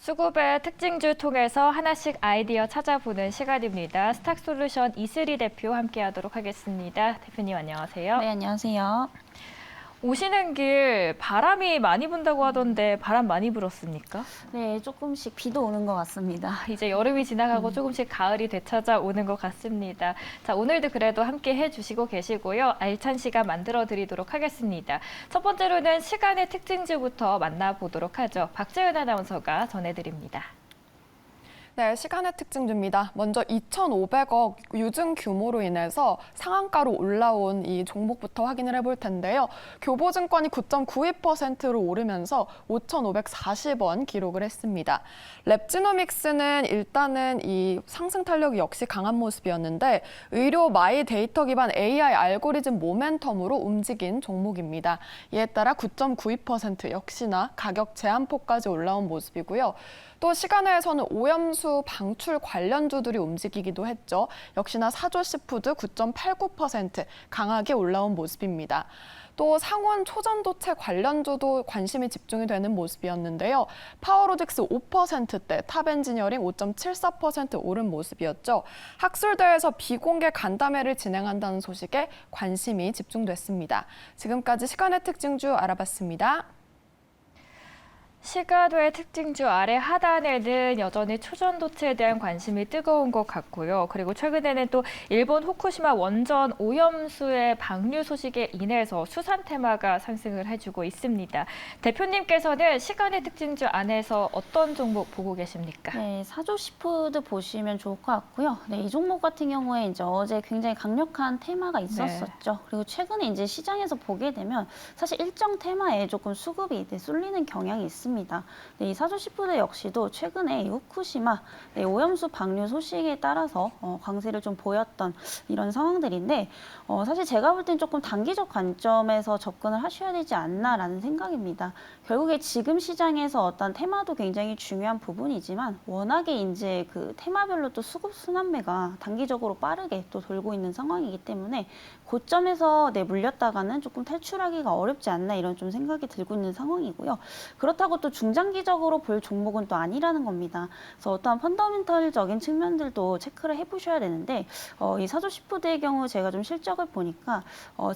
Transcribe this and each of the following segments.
수급의 특징주 통해서 하나씩 아이디어 찾아보는 시간입니다. 스탁솔루션 이슬이 대표 함께하도록 하겠습니다. 대표님 안녕하세요. 네, 안녕하세요. 오시는 길 바람이 많이 분다고 하던데 바람 많이 불었습니까? 네, 조금씩 비도 오는 것 같습니다. 이제 여름이 지나가고 조금씩 가을이 되찾아오는 것 같습니다. 자, 오늘도 그래도 함께 해주시고 계시고요. 알찬 시간 만들어 드리도록 하겠습니다. 첫 번째로는 시간의 특징주부터 만나보도록 하죠. 박재은 아나운서가 전해드립니다. 네, 시간의 특징주입니다. 먼저 2,500억 유증 규모로 인해서 상한가로 올라온 이 종목부터 확인을 해볼 텐데요. 교보증권이 9.92%로 오르면서 5,540원 기록을 했습니다. 랩지노믹스는 일단은 이 상승 탄력이 역시 강한 모습이었는데 의료 마이 데이터 기반 AI 알고리즘 모멘텀으로 움직인 종목입니다. 이에 따라 9.92% 역시나 가격 제한폭까지 올라온 모습이고요. 또 시간외에서는 오염수 방출 관련주들이 움직이기도 했죠. 역시나 사조시푸드 9.89% 강하게 올라온 모습입니다. 또 상온 초전도체 관련주도 관심이 집중이 되는 모습이었는데요. 파워로직스 5%대, 탑엔지니어링 5.74% 오른 모습이었죠. 학술대에서 비공개 간담회를 진행한다는 소식에 관심이 집중됐습니다. 지금까지 시간의 특징주 알아봤습니다. 시가도의 특징주 아래 하단에는 여전히 초전도체에 대한 관심이 뜨거운 것 같고요. 그리고 최근에는 또 일본 후쿠시마 원전 오염수의 방류 소식에 인해서 수산 테마가 상승을 해주고 있습니다. 대표님께서는 시간의 특징주 안에서 어떤 종목 보고 계십니까? 네, 사조시푸드 보시면 좋을 것 같고요. 네, 이 종목 같은 경우에 이제 어제 굉장히 강력한 테마가 있었었죠. 네. 그리고 최근에 이제 시장에서 보게 되면 사실 일정 테마에 조금 수급이 쏠리는 경향이 있습니다. 네, 이 사조시푸드 역시도 최근에 이 후쿠시마 오염수 방류 소식에 따라서 강세를 좀 보였던 이런 상황들인데 사실 제가 볼 땐 조금 단기적 관점에서 접근을 하셔야 되지 않나라는 생각입니다. 결국에 지금 시장에서 어떤 테마도 굉장히 중요한 부분이지만 워낙에 이제 그 테마별로 또 수급 순환매가 단기적으로 빠르게 또 돌고 있는 상황이기 때문에 고점에서 물렸다가는 조금 탈출하기가 어렵지 않나 이런 좀 생각이 들고 있는 상황이고요. 그렇다고 또 중장기적으로 볼 종목은 또 아니라는 겁니다. 그래서 어떠한 펀더멘털적인 측면들도 체크를 해보셔야 되는데 이 사조시푸드의 경우 제가 좀 실적을 보니까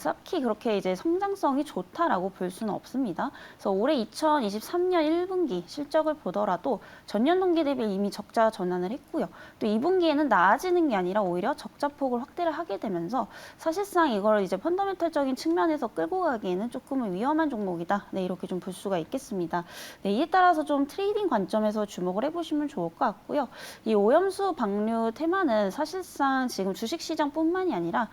딱히 그렇게 이제 성장성이 좋다라고 볼 수는 없습니다. 그래서 올해 2023년 1분기 실적을 보더라도 전년 동기 대비 이미 적자 전환을 했고요. 또 2분기에는 나아지는 게 아니라 오히려 적자폭을 확대를 하게 되면서 사실상 이걸 이제 펀더멘털적인 측면에서 끌고 가기에는 조금은 위험한 종목이다. 네, 이렇게 좀 볼 수가 있겠습니다. 네, 이에 따라서 좀 트레이딩 관점에서 주목을 해보시면 좋을 것 같고요. 이 오염수 방류 테마는 사실상 지금 주식시장뿐만이 아니라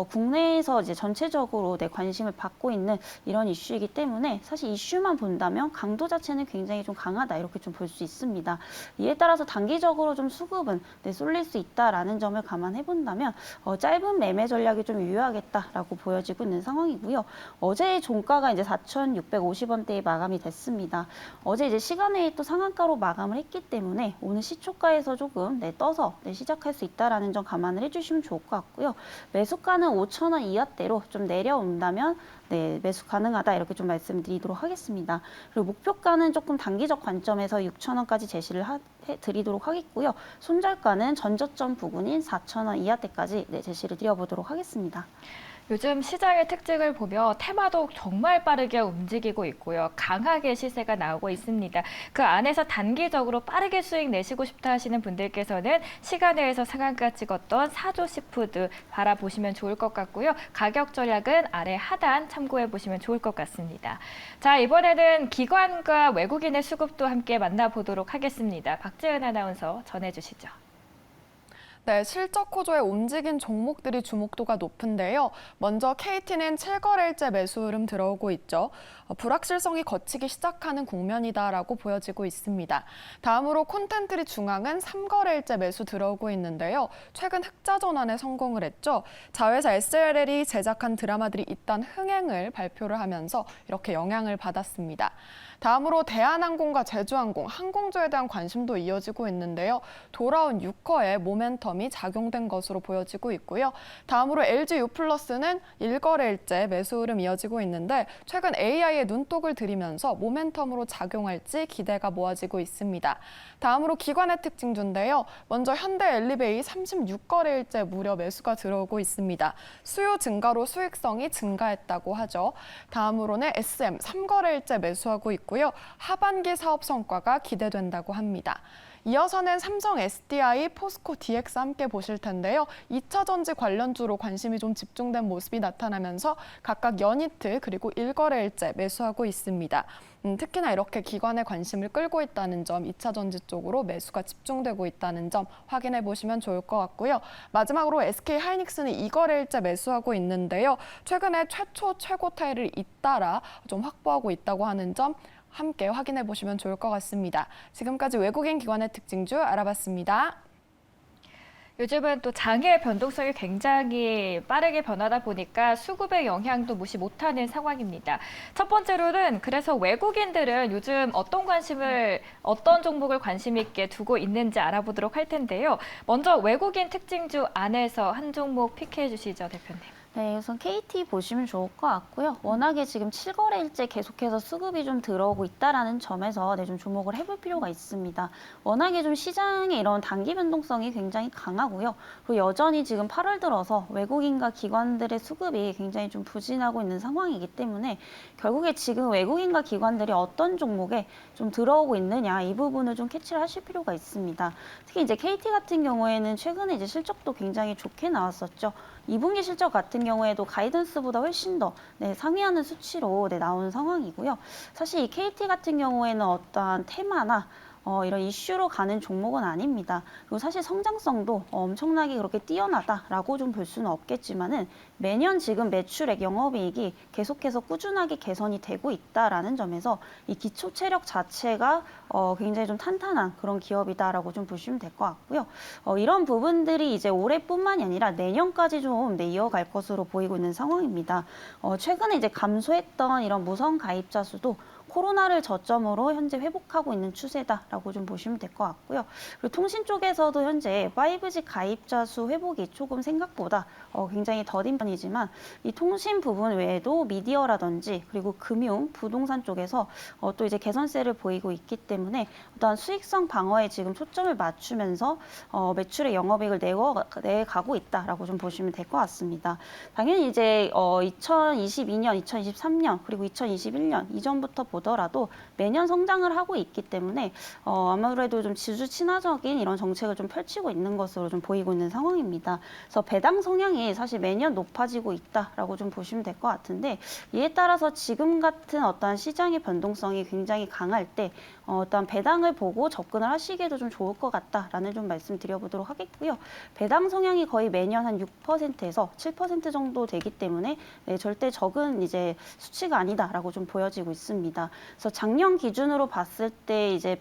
국내에서 이제 전체적으로 관심을 받고 있는 이런 이슈이기 때문에 사실 이슈만 본다면 강도 자체는 굉장히 좀 강하다 이렇게 좀 볼 수 있습니다. 이에 따라서 단기적으로 좀 수급은 쏠릴 수 있다라는 점을 감안해 본다면 짧은 매매 전략이 좀 유효하겠다라고 보여지고 있는 상황이고요. 어제의 종가가 이제 4,650원대에 마감이 됐습니다. 어제 이제 시간외에 또 상한가로 마감을 했기 때문에 오늘 시초가에서 조금 떠서 시작할 수 있다라는 점 감안을 해주시면 좋을 것 같고요. 매수가는 5,000원 이하대로 좀 내려온다면 매수 가능하다 이렇게 좀 말씀드리도록 하겠습니다. 그리고 목표가는 조금 단기적 관점에서 6,000원까지 제시를 드리도록 하겠고요. 손절가는 전저점 부근인 4,000원 이하대까지 제시를 드려보도록 하겠습니다. 요즘 시장의 특징을 보며 테마도 정말 빠르게 움직이고 있고요. 강하게 시세가 나오고 있습니다. 그 안에서 단기적으로 빠르게 수익 내시고 싶다 하시는 분들께서는 시간외에서 상한가 찍었던 사조시푸드 바라보시면 좋을 것 같고요. 가격 전략은 아래 하단 참고해 보시면 좋을 것 같습니다. 자, 이번에는 기관과 외국인의 수급도 함께 만나보도록 하겠습니다. 박재은 아나운서 전해주시죠. 네, 실적 호조에 움직인 종목들이 주목도가 높은데요. 먼저 KT는 7거래일째 매수 흐름 들어오고 있죠. 불확실성이 걷히기 시작하는 국면이다라고 보여지고 있습니다. 다음으로 콘텐트리 중앙은 3거래일째 매수 들어오고 있는데요. 최근 흑자 전환에 성공을 했죠. 자회사 SLL이 제작한 드라마들이 잇단 흥행을 발표를 하면서 이렇게 영향을 받았습니다. 다음으로 대한항공과 제주항공, 항공주에 대한 관심도 이어지고 있는데요. 돌아온 유커의 모멘텀 모멘텀이 작용된 것으로 보여지고 있고요. 다음으로 LG유플러스는 1거래일째 매수 흐름 이어지고 있는데 최근 AI의 눈독을 들이면서 모멘텀으로 작용할지 기대가 모아지고 있습니다. 다음으로 기관의 특징주인데요. 먼저 현대엘리베이 36거래일째 무려 매수가 들어오고 있습니다. 수요 증가로 수익성이 증가했다고 하죠. 다음으로는 SM 3거래일째 매수하고 있고요. 하반기 사업 성과가 기대된다고 합니다. 이어서는 삼성 SDI, 포스코 DX 함께 보실 텐데요. 2차 전지 관련주로 관심이 좀 집중된 모습이 나타나면서 각각 연이트 그리고 1거래일째 매수하고 있습니다. 특히나 이렇게 기관의 관심을 끌고 있다는 점, 2차 전지 쪽으로 매수가 집중되고 있다는 점 확인해 보시면 좋을 것 같고요. 마지막으로 SK하이닉스는 2거래일째 매수하고 있는데요. 최근에 최초 최고 타이를 잇따라 좀 확보하고 있다고 하는 점 함께 확인해 보시면 좋을 것 같습니다. 지금까지 외국인 기관의 특징주 알아봤습니다. 요즘은 또 장의 변동성이 굉장히 빠르게 변하다 보니까 수급의 영향도 무시 못하는 상황입니다. 첫 번째로는 그래서 외국인들은 요즘 어떤 종목을 관심 있게 두고 있는지 알아보도록 할 텐데요. 먼저 외국인 특징주 안에서 한 종목 픽해 주시죠, 대표님. 네, 우선 KT 보시면 좋을 것 같고요. 워낙에 지금 7거래일째 계속해서 수급이 좀 들어오고 있다라는 점에서 좀 주목을 해볼 필요가 있습니다. 워낙에 좀 시장의 이런 단기 변동성이 굉장히 강하고요. 그리고 여전히 지금 8월 들어서 외국인과 기관들의 수급이 굉장히 좀 부진하고 있는 상황이기 때문에 결국에 지금 외국인과 기관들이 어떤 종목에 좀 들어오고 있느냐 이 부분을 좀 캐치를 하실 필요가 있습니다. 특히 이제 KT 같은 경우에는 최근에 이제 실적도 굉장히 좋게 나왔었죠. 2분기 실적 같은 경우에도 가이던스보다 훨씬 더 상회하는 수치로 나온 상황이고요. 사실 이 KT 같은 경우에는 어떠한 테마나 이런 이슈로 가는 종목은 아닙니다. 그리고 사실 성장성도 엄청나게 그렇게 뛰어나다라고 좀 볼 수는 없겠지만은 매년 지금 매출액, 영업이익이 계속해서 꾸준하게 개선이 되고 있다라는 점에서 이 기초 체력 자체가 굉장히 좀 탄탄한 그런 기업이다라고 좀 보시면 될 것 같고요. 이런 부분들이 이제 올해뿐만이 아니라 내년까지 좀 이어갈 것으로 보이고 있는 상황입니다. 최근에 이제 감소했던 이런 무선 가입자 수도 코로나를 저점으로 현재 회복하고 있는 추세다라고 좀 보시면 될 것 같고요. 그리고 통신 쪽에서도 현재 5G 가입자 수 회복이 조금 생각보다 굉장히 더딘 편이지만 이 통신 부분 외에도 미디어라든지 그리고 금융, 부동산 쪽에서 또 이제 개선세를 보이고 있기 때문에 어떠한 수익성 방어에 지금 초점을 맞추면서 매출의 영업이익을 내가고 있다라고 좀 보시면 될 것 같습니다. 당연히 이제 2022년, 2023년 그리고 2021년 이전부터 보더라도 매년 성장을 하고 있기 때문에 아무래도 좀 지수 친화적인 이런 정책을 좀 펼치고 있는 것으로 좀 보이고 있는 상황입니다. 그래서 배당 성향이 사실 매년 높아지고 있다라고 좀 보시면 될 것 같은데 이에 따라서 지금 같은 어떠한 시장의 변동성이 굉장히 강할 때 어떤 배당을 보고 접근을 하시기에도 좀 좋을 것 같다라는 좀 말씀드려보도록 하겠고요. 배당 성향이 거의 매년 한 6%에서 7% 정도 되기 때문에 절대 적은 이제 수치가 아니다라고 좀 보여지고 있습니다. 그래서 작년 기준으로 봤을 때 이제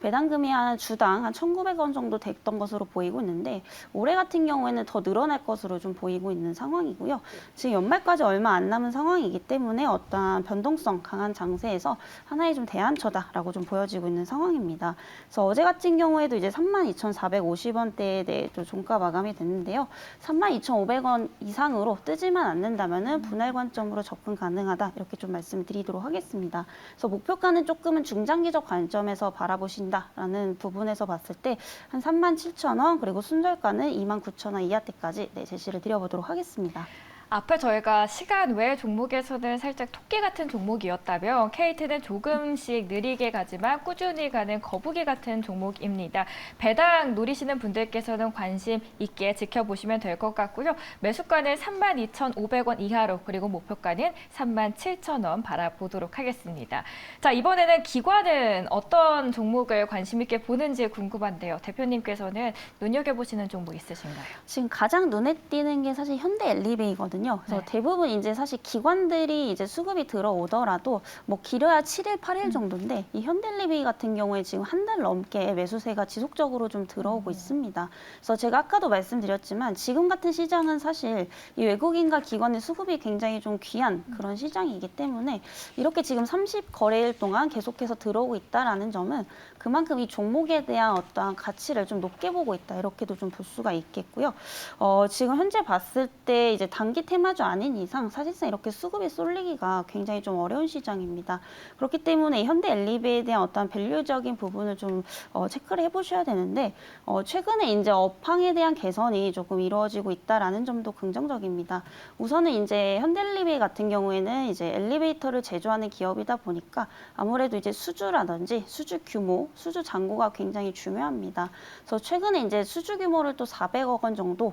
배당금이 한 주당 한 1,900원 정도 됐던 것으로 보이고 있는데 올해 같은 경우에는 더 늘어날 것으로 좀 보이고 있는 상황이고요. 지금 연말까지 얼마 안 남은 상황이기 때문에 어떠한 변동성 강한 장세에서 하나의 좀 대안처다라고 좀 보여지고 있는 상황입니다. 그래서 어제 같은 경우에도 이제 32,450원대에 좀 종가 마감이 됐는데요. 32,500원 이상으로 뜨지만 않는다면은 분할 관점으로 접근 가능하다 이렇게 좀 말씀드리도록 하겠습니다. 그래서 목표가는 조금은 중장기적 관점에서 바라보신다라는 부분에서 봤을 때 한 37,000원 그리고 순절가는 29,000원 이하대까지 제시를 드려보도록 하겠습니다. 앞에 저희가 시간 외 종목에서는 살짝 토끼 같은 종목이었다면 KT는 조금씩 느리게 가지만 꾸준히 가는 거북이 같은 종목입니다. 배당 노리시는 분들께서는 관심 있게 지켜보시면 될 것 같고요. 매수가는 32,500원 이하로 그리고 목표가는 37,000원 바라보도록 하겠습니다. 자, 이번에는 기관은 어떤 종목을 관심 있게 보는지 궁금한데요. 대표님께서는 눈여겨보시는 종목 있으신가요? 지금 가장 눈에 띄는 게 사실 현대엘리베이거든요. 그래서 네. 대부분 이제 사실 기관들이 이제 수급이 들어오더라도 뭐 길어야 7일, 8일 정도인데 이 현대엘리베이 같은 경우에 지금 한 달 넘게 매수세가 지속적으로 좀 들어오고 있습니다. 그래서 제가 아까도 말씀드렸지만 지금 같은 시장은 사실 이 외국인과 기관의 수급이 굉장히 좀 귀한 그런 시장이기 때문에 이렇게 지금 30거래일 동안 계속해서 들어오고 있다라는 점은 그만큼 이 종목에 대한 어떠한 가치를 좀 높게 보고 있다 이렇게도 좀 볼 수가 있겠고요. 지금 현재 봤을 때 이제 단기 테마주 아닌 이상 사실상 이렇게 수급이 쏠리기가 굉장히 좀 어려운 시장입니다. 그렇기 때문에 현대 엘리베이에 대한 어떤 밸류적인 부분을 좀 체크를 해보셔야 되는데 최근에 이제 업황에 대한 개선이 조금 이루어지고 있다라는 점도 긍정적입니다. 우선은 이제 현대엘리베이 같은 경우에는 이제 엘리베이터를 제조하는 기업이다 보니까 아무래도 이제 수주라든지 수주 규모, 수주 잔고가 굉장히 중요합니다. 그래서 최근에 이제 수주 규모를 또 400억 원 정도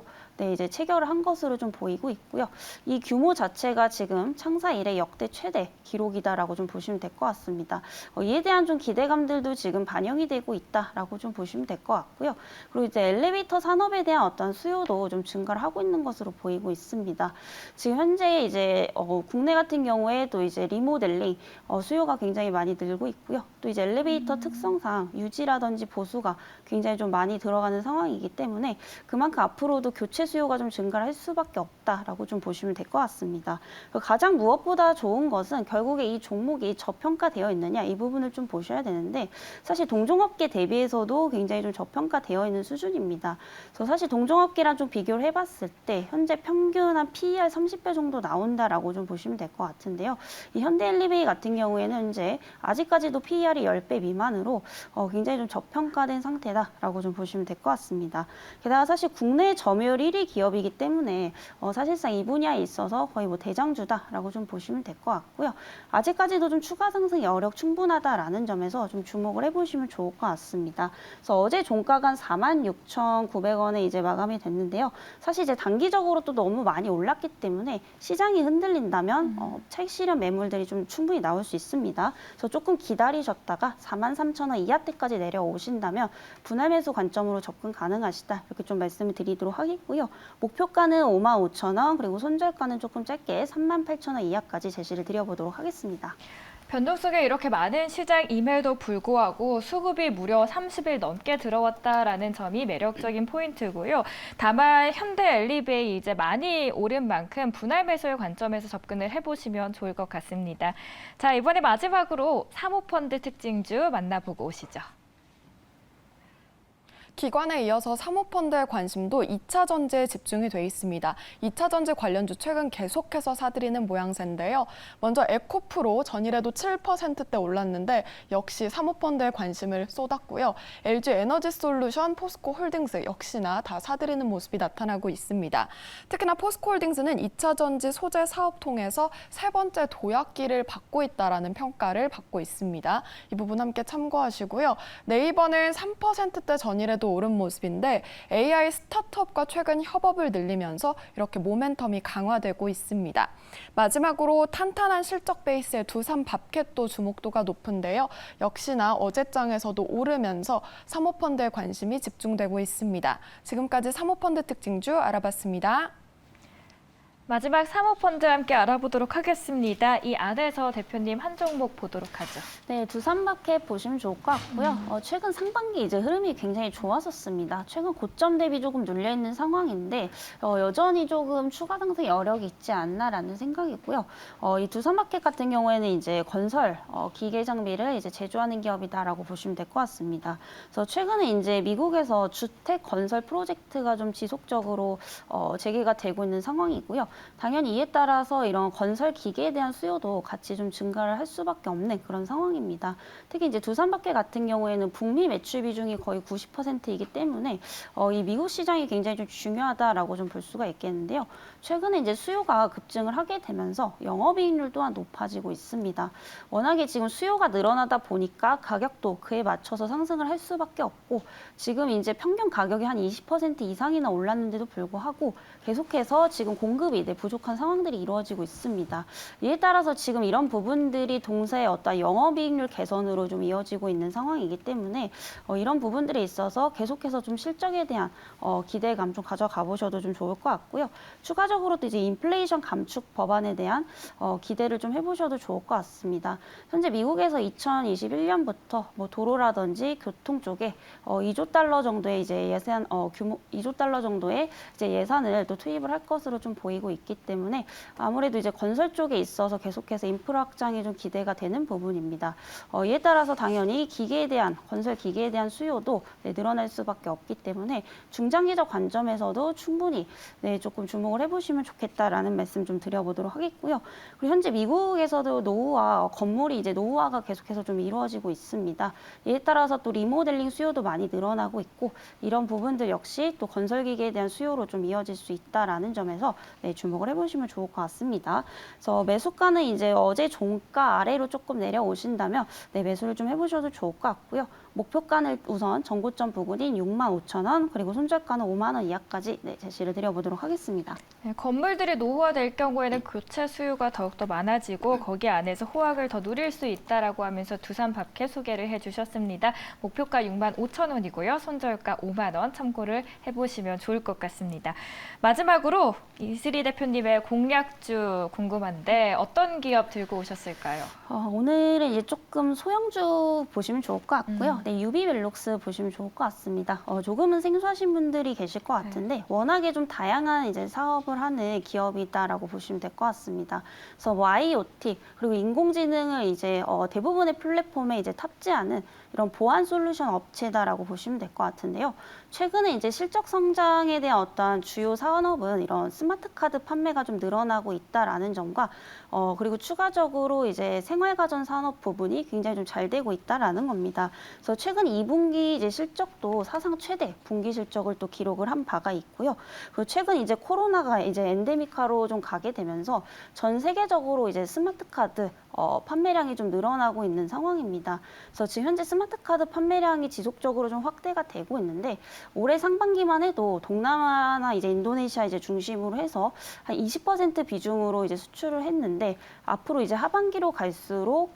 이제 체결을 한 것으로 좀 보이고 있고요. 이 규모 자체가 지금 창사 이래 역대 최대 기록이다라고 좀 보시면 될 것 같습니다. 이에 대한 좀 기대감들도 지금 반영이 되고 있다라고 좀 보시면 될 것 같고요. 그리고 이제 엘리베이터 산업에 대한 어떤 수요도 좀 증가를 하고 있는 것으로 보이고 있습니다. 지금 현재 이제 국내 같은 경우에도 이제 리모델링 수요가 굉장히 많이 늘고 있고요. 또 이제 엘리베이터 특성상 유지라든지 보수가 굉장히 좀 많이 들어가는 상황이기 때문에 그만큼 앞으로도 교체 수요가 좀 증가를 할 수밖에 없다라고 좀 보시면 될 것 같습니다. 가장 무엇보다 좋은 것은 결국에 이 종목이 저평가되어 있느냐 이 부분을 좀 보셔야 되는데 사실 동종업계 대비해서도 굉장히 좀 저평가되어 있는 수준입니다. 그래서 사실 동종업계랑 좀 비교를 해봤을 때 현재 평균 한 PER 30배 정도 나온다라고 좀 보시면 될 것 같은데요. 이 현대엘리베이 같은 경우에는 현재 아직까지도 PER이 10배 미만으로 굉장히 좀 저평가된 상태다라고 좀 보시면 될 것 같습니다. 게다가 사실 국내 점유율 1위 기업이기 때문에 사실상 이 분야에 있어서 거의 뭐 대장주다라고 좀 보시면 될 것 같고요. 아직까지도 좀 추가 상승 여력 충분하다라는 점에서 좀 주목을 해보시면 좋을 것 같습니다. 그래서 어제 종가가 46,900원에 이제 마감이 됐는데요. 사실 이제 단기적으로 또 너무 많이 올랐기 때문에 시장이 흔들린다면 차익 실현 매물들이 좀 충분히 나올 수 있습니다. 그래서 조금 기다리셨다가 43,000원 이하때까지 내려오신다면 분할 매수 관점으로 접근 가능하시다 이렇게 좀 말씀을 드리도록 하겠고요. 목표가는 55,000원 그리고 손절가는 조금 짧게 38,000원 이하까지 제시를 드려보도록 하겠습니다. 변동 속에 이렇게 많은 시장임에도 불구하고 수급이 무려 30일 넘게 들어왔다라는 점이 매력적인 포인트고요. 다만 현대엘리베이 이제 많이 오른 만큼 분할 매수의 관점에서 접근을 해보시면 좋을 것 같습니다. 자, 이번에 마지막으로 사모펀드 특징주 만나보고 오시죠. 기관에 이어서 사모펀드의 관심도 2차 전지에 집중이 돼 있습니다. 2차 전지 관련주 최근 계속해서 사들이는 모양새인데요. 먼저 에코프로 전일에도 7%대 올랐는데 역시 사모펀드에 관심을 쏟았고요. LG 에너지솔루션, 포스코홀딩스 역시나 다 사들이는 모습이 나타나고 있습니다. 특히나 포스코홀딩스는 2차 전지 소재 사업 통해서 세 번째 도약기를 받고 있다라는 평가를 받고 있습니다. 이 부분 함께 참고하시고요. 네이버는 3%대 전일에도 오른 모습인데 AI 스타트업과 최근 협업을 늘리면서 이렇게 모멘텀이 강화되고 있습니다. 마지막으로 탄탄한 실적 베이스의 두산밥켓도 주목도가 높은데요. 역시나 어제장에서도 오르면서 사모펀드에 관심이 집중되고 있습니다. 지금까지 사모펀드 특징주 알아봤습니다. 마지막 사모펀드 함께 알아보도록 하겠습니다. 이 안에서 대표님 한 종목 보도록 하죠. 네, 두산마켓 보시면 좋을 것 같고요. 최근 상반기 이제 흐름이 굉장히 좋았었습니다. 최근 고점 대비 조금 눌려있는 상황인데 여전히 조금 추가 상승 여력이 있지 않나라는 생각이고요. 이 두산마켓 같은 경우에는 이제 건설, 기계 장비를 이제 제조하는 기업이다라고 보시면 될 것 같습니다. 그래서 최근에 이제 미국에서 주택 건설 프로젝트가 좀 지속적으로 재개가 되고 있는 상황이고요. 당연히 이에 따라서 이런 건설 기계에 대한 수요도 같이 좀 증가를 할 수밖에 없는 그런 상황입니다. 특히 이제 두산마켓 같은 경우에는 북미 매출 비중이 거의 90%이기 때문에 이 미국 시장이 굉장히 좀 중요하다라고 좀 볼 수가 있겠는데요. 최근에 이제 수요가 급증을 하게 되면서 영업이익률 또한 높아지고 있습니다. 워낙에 지금 수요가 늘어나다 보니까 가격도 그에 맞춰서 상승을 할 수밖에 없고 지금 이제 평균 가격이 한 20% 이상이나 올랐는데도 불구하고 계속해서 지금 공급이 부족한 상황들이 이루어지고 있습니다. 이에 따라서 지금 이런 부분들이 동사의 어떤 영업이익률 개선으로 좀 이어지고 있는 상황이기 때문에 이런 부분들에 있어서 계속해서 좀 실적에 대한 기대감 좀 가져가 보셔도 좀 좋을 것 같고요. 추가적으로 또 이제 인플레이션 감축 법안에 대한 기대를 좀 해보셔도 좋을 것 같습니다. 현재 미국에서 2021년부터 뭐 도로라든지 교통 쪽에 2조 달러 정도의 이제 예산 규모 2조 달러 정도의 이제 예산을 또 투입을 할 것으로 좀 보이고 있기 때문에 아무래도 이제 건설 쪽에 있어서 계속해서 인프라 확장이 좀 기대가 되는 부분입니다. 이에 따라서 당연히 건설 기계에 대한 수요도 늘어날 수밖에 없기 때문에 중장기적 관점에서도 충분히 조금 주목을 해보시면 좋겠다라는 말씀 좀 드려보도록 하겠고요. 그리고 현재 미국에서도 건물이 이제 노후화가 계속해서 좀 이루어지고 있습니다. 이에 따라서 또 리모델링 수요도 많이 늘어나고 있고 이런 부분들 역시 또 건설 기계에 대한 수요로 좀 이어질 수 있다라는 점에서 주목을 해보시면 좋을 것 같습니다. 그래서 매수가는 이제 어제 종가 아래로 조금 내려오신다면 매수를 좀 해보셔도 좋을 것 같고요. 목표가는 우선 전고점 부근인 65,000원 그리고 손절가는 5만 원 이하까지 제시를 드려보도록 하겠습니다. 네, 건물들이 노후화될 경우에는 교체 수요가 더욱더 많아지고 거기 안에서 호황을 더 누릴 수 있다라고 하면서 두산밥캐 소개를 해주셨습니다. 목표가 65,000원이고요. 손절가 5만 원 참고를 해보시면 좋을 것 같습니다. 마지막으로 이슬이 대표님의 공략주 궁금한데 어떤 기업 들고 오셨을까요? 오늘은 이제 조금 소형주 보시면 좋을 것 같고요. 유비벨록스 보시면 좋을 것 같습니다. 조금은 생소하신 분들이 계실 것 같은데 워낙에 좀 다양한 이제 사업을 하는 기업이다라고 보시면 될 것 같습니다. 그래서 뭐 IoT 그리고 인공지능을 이제 대부분의 플랫폼에 이제 탑재하는 이런 보안 솔루션 업체다라고 보시면 될 것 같은데요. 최근에 이제 실적 성장에 대한 어떤 주요 산업은 이런 스마트 카드 판매가 좀 늘어나고 있다라는 점과 그리고 추가적으로 이제 생활가전 산업 부분이 굉장히 좀 잘 되고 있다라는 겁니다. 그래서 최근 2분기 이제 실적도 사상 최대 분기 실적을 또 기록을 한 바가 있고요. 그리고 최근 이제 코로나가 이제 엔데미카로 좀 가게 되면서 전 세계적으로 이제 스마트 카드 판매량이 좀 늘어나고 있는 상황입니다. 그래서 지금 현재 스마트 카드 판매량이 지속적으로 좀 확대가 되고 있는데 올해 상반기만 해도 동남아나 이제 인도네시아 이제 중심으로 해서 한 20% 비중으로 이제 수출을 했는데 앞으로 이제 하반기로 갈수록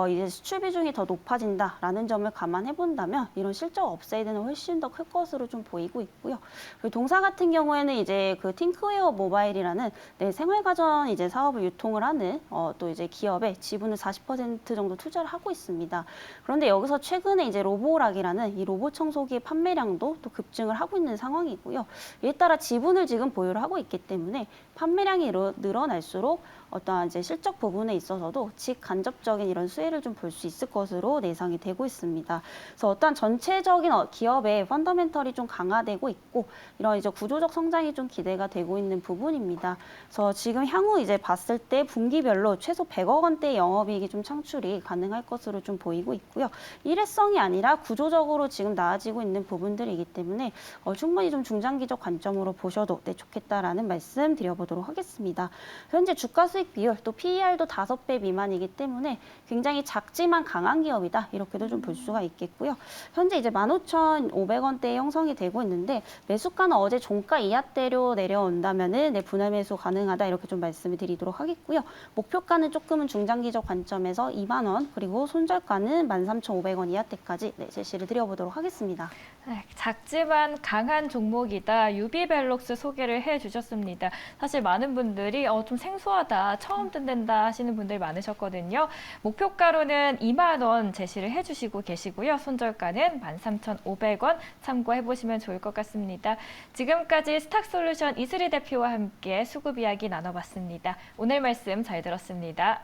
이제 수출 비중이 더 높아진다라는 점을 감안해 본다면 이런 실적 업사이드는 훨씬 더 클 것으로 좀 보이고 있고요. 그리고 동사 같은 경우에는 이제 그 팅크웨어 모바일이라는 생활가전 이제 사업을 유통을 하는 또 이제 기업에 지분을 40% 정도 투자를 하고 있습니다. 그런데 여기서 최근에 이제 로보락이라는 이 로봇 청소기 판매량도 또 급증을 하고 있는 상황이고요. 이에 따라 지분을 지금 보유를 하고 있기 때문에 판매량이 늘어날수록 어떠한 이제 실적 부분에 있어서도 직간접적인 이런 수혜를 좀 볼 수 있을 것으로 예상이 되고 있습니다. 그래서 어떠한 전체적인 기업의 펀더멘털이 좀 강화되고 있고 이런 이제 구조적 성장이 좀 기대가 되고 있는 부분입니다. 그래서 지금 향후 이제 봤을 때 분기별로 최소 100억 원대 영업이익이 좀 창출이 가능할 것으로 좀 보이고 있고요. 일회성이 아니라 구조적으로 지금 나아지고 있는 부분들이기 때문에 충분히 좀 중장기적 관점으로 보셔도 좋겠다라는 말씀 드려보도록 하겠습니다. 현재 주가 수익 비율 또 PER도 5배 미만이기 때문에 굉장히 작지만 강한 기업이다 이렇게도 좀 볼 수가 있겠고요. 현재 이제 15,500원대에 형성이 되고 있는데 매수가는 어제 종가 이하대로 내려온다면은 분할 매수 가능하다 이렇게 좀 말씀을 드리도록 하겠고요. 목표가는 조금은 중장기적 관점에서 2만 원 그리고 손절가는 13,500원 이하대까지 제시를 드려보도록 하겠습니다. 네, 작지만 강한 종목이다. 유비벨록스 소개를 해주셨습니다. 사실 많은 분들이 좀 생소하다, 처음 듣는다 하시는 분들 많으셨거든요. 목표가로는 2만 원 제시를 해주시고 계시고요. 손절가는 13,500원 참고해보시면 좋을 것 같습니다. 지금까지 스탁솔루션 이슬이 대표와 함께 수급 이야기 나눠봤습니다. 오늘 말씀 잘 들었습니다.